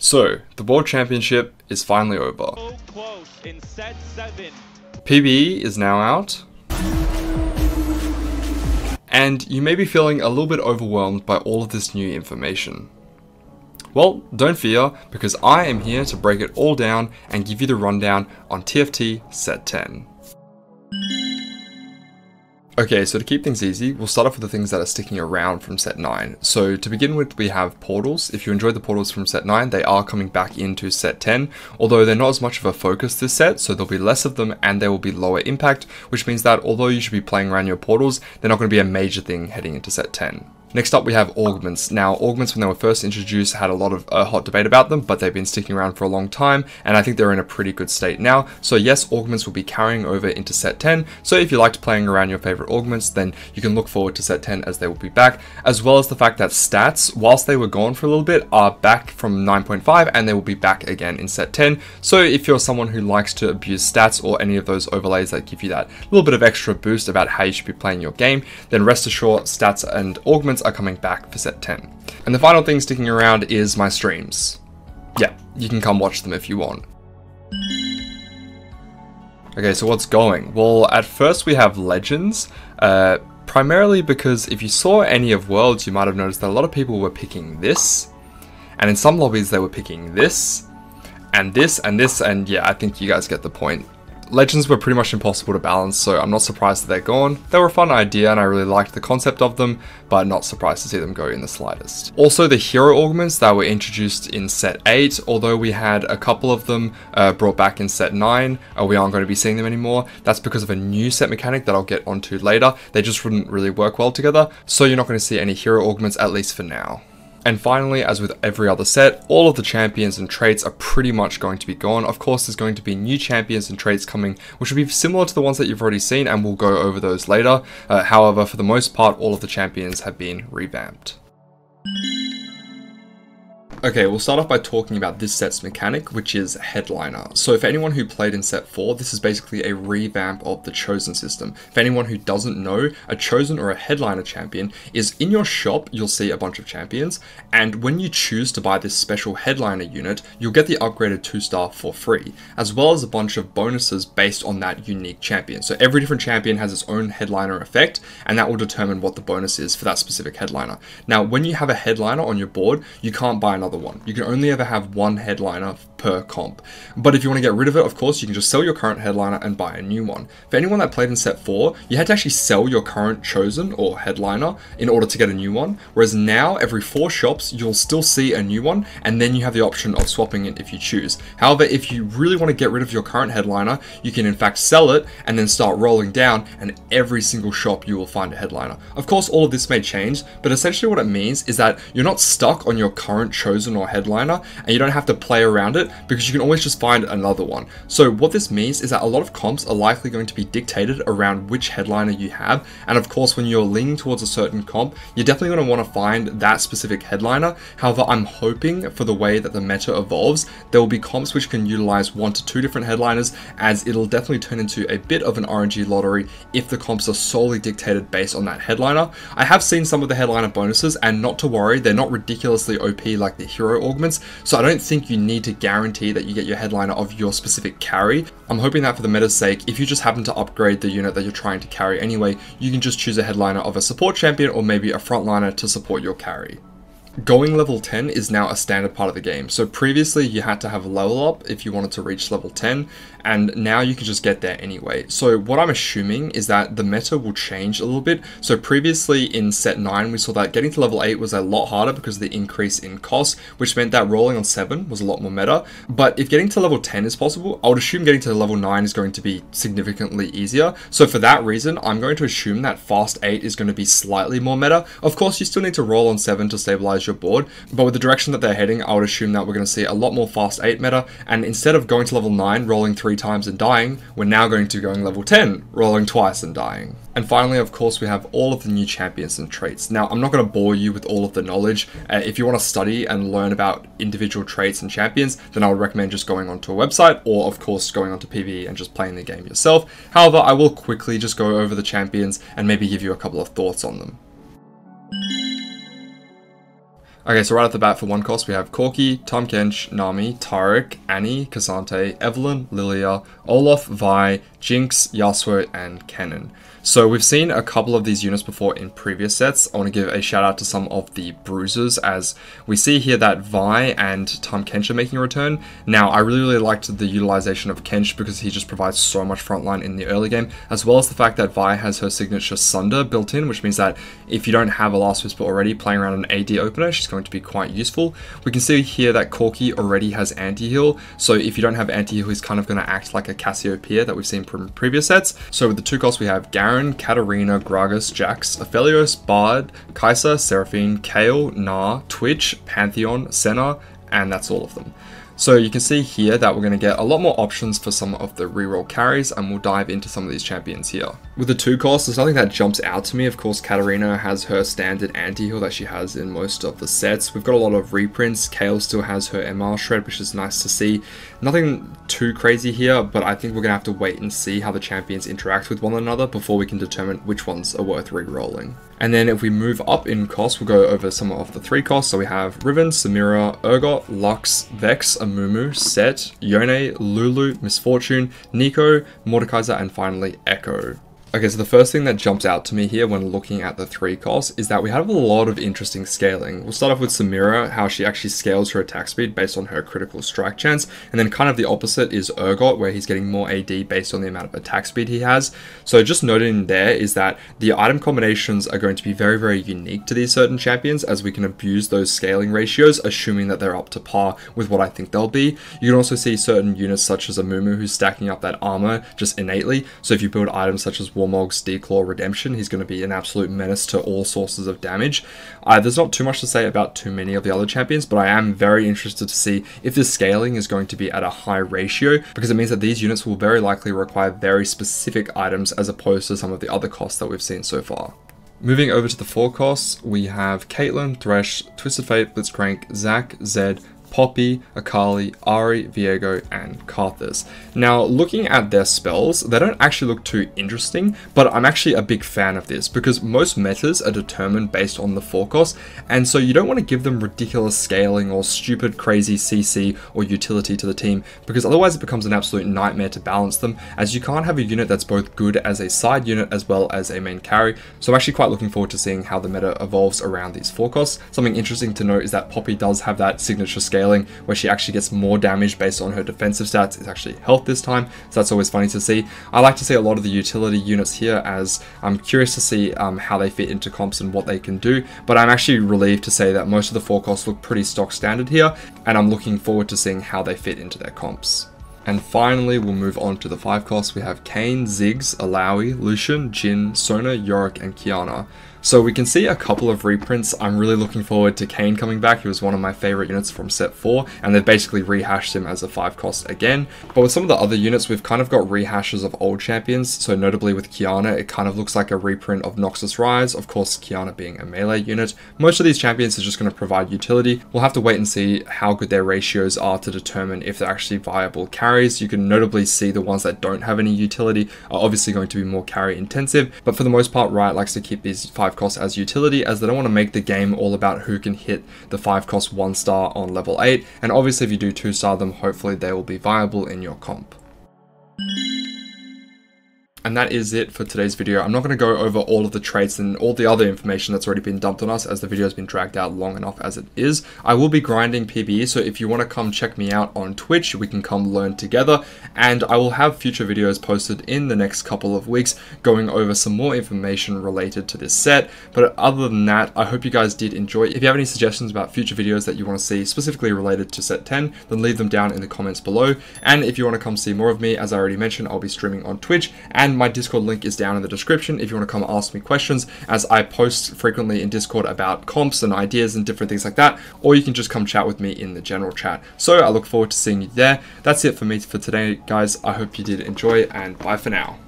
So, the World Championship is finally over. So close in set 7. PvE is now out. And you may be feeling a little bit overwhelmed by all of this new information. Well, don't fear, because I am here to break it all down and give you the rundown on TFT Set 10. Okay, so to keep things easy, we'll start off with the things that are sticking around from Set 9. So to begin with, we have portals. If you enjoyed the portals from Set 9, they are coming back into Set 10, although they're not as much of a focus this set, so there'll be less of them and they will be lower impact, which means that although you should be playing around your portals, they're not going to be a major thing heading into Set 10. Next up we have augments. Now augments, when they were first introduced, had a lot of hot debate about them, but they've been sticking around for a long time and I think they're in a pretty good state now. So yes, augments will be carrying over into Set 10, so if you liked playing around your favorite augments, then you can look forward to Set 10 as they will be back, as well as the fact that stats, whilst they were gone for a little bit, are back from 9.5 and they will be back again in Set 10. So if you're someone who likes to abuse stats or any of those overlays that give you that little bit of extra boost about how you should be playing your game, then rest assured stats and augments are coming back for Set 10. And the final thing sticking around is my streams. Yeah, you can come watch them if you want. Okay, so what's going? Well, at first we have Legends, primarily because if you saw any of Worlds, you might have noticed that a lot of people were picking this, and in some lobbies they were picking this, and this, and this, and yeah, I think you guys get the point. Legends were pretty much impossible to balance, so I'm not surprised that they're gone. They were a fun idea and I really liked the concept of them, but not surprised to see them go in the slightest. Also, the hero augments that were introduced in Set 8, although we had a couple of them brought back in Set 9, we aren't going to be seeing them anymore. That's because of a new set mechanic that I'll get onto later. They just wouldn't really work well together, so you're not going to see any hero augments, at least for now. And finally, as with every other set, all of the champions and traits are pretty much going to be gone. Of course, there's going to be new champions and traits coming, which will be similar to the ones that you've already seen, and we'll go over those later. However, for the most part, all of the champions have been revamped. Okay, we'll start off by talking about this set's mechanic, which is Headliner. So for anyone who played in Set 4, this is basically a revamp of the Chosen system. For anyone who doesn't know, a Chosen or a Headliner champion is in your shop, you'll see a bunch of champions, and when you choose to buy this special Headliner unit, you'll get the upgraded 2-star for free, as well as a bunch of bonuses based on that unique champion. So every different champion has its own Headliner effect, and that will determine what the bonus is for that specific Headliner. Now, when you have a Headliner on your board, you can't buy another one. You can only ever have one Headliner per comp. But if you want to get rid of it, of course, you can just sell your current Headliner and buy a new one. For anyone that played in Set 4, you had to actually sell your current Chosen or Headliner in order to get a new one, whereas now every 4 shops you'll still see a new one, and then you have the option of swapping it if you choose. However, if you really want to get rid of your current Headliner, you can in fact sell it and then start rolling down, and every single shop you will find a Headliner. Of course, all of this may change, but essentially what it means is that you're not stuck on your current Chosen or Headliner, and you don't have to play around it because you can always just find another one. So what this means is that a lot of comps are likely going to be dictated around which Headliner you have, and of course when you're leaning towards a certain comp, you're definitely going to want to find that specific Headliner. However, I'm hoping for the way that the meta evolves, there will be comps which can utilize 1 to 2 different Headliners, as it'll definitely turn into a bit of an RNG lottery if the comps are solely dictated based on that Headliner. I have seen some of the Headliner bonuses, and not to worry, they're not ridiculously OP like the hero augments, so I don't think you need to guarantee that you get your Headliner of your specific carry. I'm hoping that for the meta's sake, if you just happen to upgrade the unit that you're trying to carry anyway, you can just choose a Headliner of a support champion or maybe a frontliner to support your carry. Going level 10 is now a standard part of the game. So previously you had to have a level up if you wanted to reach level 10, and now you can just get there anyway. So what I'm assuming is that the meta will change a little bit. So previously in Set 9, we saw that getting to level 8 was a lot harder because of the increase in cost, which meant that rolling on 7 was a lot more meta. But if getting to level 10 is possible, I would assume getting to level 9 is going to be significantly easier. So for that reason, I'm going to assume that Fast 8 is going to be slightly more meta. Of course, you still need to roll on 7 to stabilize your board, but with the direction that they're heading, I would assume that we're going to see a lot more Fast 8 meta, and instead of going to level 9, rolling 3 times and dying, we're now going to going level 10, rolling twice and dying. And finally, of course, we have all of the new champions and traits. Now, I'm not going to bore you with all of the knowledge. If you want to study and learn about individual traits and champions, then I would recommend just going onto a website, or of course going onto PvE and just playing the game yourself. However, I will quickly just go over the champions and maybe give you a couple of thoughts on them. Okay, so right off the bat for 1 cost, we have Corki, Tahm Kench, Nami, Taric, Annie, K'Sante, Evelynn, Lilia, Olaf, Vi, Jinx, Yasuo, and Kennen. So we've seen a couple of these units before in previous sets. I want to give a shout out to some of the bruisers, as we see here that Vi and Tahm Kench are making a return. Now, I really liked the utilization of Kench because he just provides so much frontline in the early game, as well as the fact that Vi has her signature Sunder built in, which means that if you don't have a Last Whisper already playing around an AD opener, she's going to be quite useful. We can see here that Corki already has anti-heal, so if you don't have anti-heal, he's kind of going to act like a Cassiopeia that we've seen from previous sets. So with the 2 costs, we have Garen, Katarina, Gragas, Jax, Aphelios, Bard, Kai'Sa, Seraphine, Kayle, Gnar, Twitch, Pantheon, Senna, and that's all of them. So you can see here that we're going to get a lot more options for some of the reroll carries, and we'll dive into some of these champions here. With the 2 costs, there's nothing that jumps out to me. Of course, Katarina has her standard anti-heal that she has in most of the sets. We've got a lot of reprints. Kayle still has her MR shred, which is nice to see. Nothing too crazy here, but I think we're going to have to wait and see how the champions interact with one another before we can determine which ones are worth rerolling. And then if we move up in cost, we'll go over some of the 3 costs. So we have Riven, Samira, Urgot, Lux, Vex, Amumu, Set, Yone, Lulu, Misfortune, Neeko, Mordekaiser, and finally Echo. Okay, so the first thing that jumps out to me here when looking at the 3 costs is that we have a lot of interesting scaling. We'll start off with Samira, how she actually scales her attack speed based on her critical strike chance, and then kind of the opposite is Urgot, where he's getting more AD based on the amount of attack speed he has. So just noting there is that the item combinations are going to be very, very unique to these certain champions, as we can abuse those scaling ratios, assuming that they're up to par with what I think they'll be. You can also see certain units such as Amumu who's stacking up that armor just innately, so if you build items such as Warmog's Declaw Redemption, he's going to be an absolute menace to all sources of damage. There's not too much to say about too many of the other champions, but I am very interested to see if this scaling is going to be at a high ratio, because it means that these units will very likely require very specific items as opposed to some of the other costs that we've seen so far. Moving over to the 4 costs, we have Caitlyn, Thresh, Twisted Fate, Blitzcrank, Zac, Zed, Poppy, Akali, Ahri, Viego, and Karthus. Now, looking at their spells, they don't actually look too interesting, but I'm actually a big fan of this because most metas are determined based on the 4 cost, and so you don't want to give them ridiculous scaling or stupid crazy CC or utility to the team, because otherwise it becomes an absolute nightmare to balance them, as you can't have a unit that's both good as a side unit as well as a main carry. So I'm actually quite looking forward to seeing how the meta evolves around these 4 costs. Something interesting to note is that Poppy does have that signature scaling where she actually gets more damage based on her defensive stats. It's actually health this time, so that's always funny to see. I like to see a lot of the utility units here, as I'm curious to see how they fit into comps and what they can do, but I'm actually relieved to say that most of the 4 costs look pretty stock standard here, and I'm looking forward to seeing how they fit into their comps. And finally, we'll move on to the 5 costs. We have Kayn, Ziggs, Alawi, Lucian, Jhin, Sona, Yorick, and Qiyana. So we can see a couple of reprints. I'm really looking forward to Kayn coming back. He was one of my favorite units from set 4, and they've basically rehashed him as a 5 cost again. But with some of the other units, we've kind of got rehashes of old champions. So notably with Qiyana, it kind of looks like a reprint of Noxus Rise. Of course, Qiyana being a melee unit. Most of these champions are just going to provide utility. We'll have to wait and see how good their ratios are to determine if they're actually viable carries. You can notably see the ones that don't have any utility are obviously going to be more carry intensive. But for the most part, Riot likes to keep these 5 costs as utility, as they don't want to make the game all about who can hit the 5 cost 1 star on level 8, and obviously if you do 2 star them, hopefully they will be viable in your comp. And that is it for today's video. I'm not going to go over all of the traits and all the other information that's already been dumped on us, as the video has been dragged out long enough as it is. I will be grinding PvE, so if you want to come check me out on Twitch, we can come learn together, and I will have future videos posted in the next couple of weeks going over some more information related to this set. But other than that, I hope you guys did enjoy. If you have any suggestions about future videos that you want to see specifically related to set 10, then leave them down in the comments below. And if you want to come see more of me, as I already mentioned, I'll be streaming on Twitch, and my Discord link is down in the description if you want to come ask me questions, as I post frequently in Discord about comps and ideas and different things like that, or you can just come chat with me in the general chat. So I look forward to seeing you there. That's it for me for today, guys. I hope you did enjoy, and bye for now.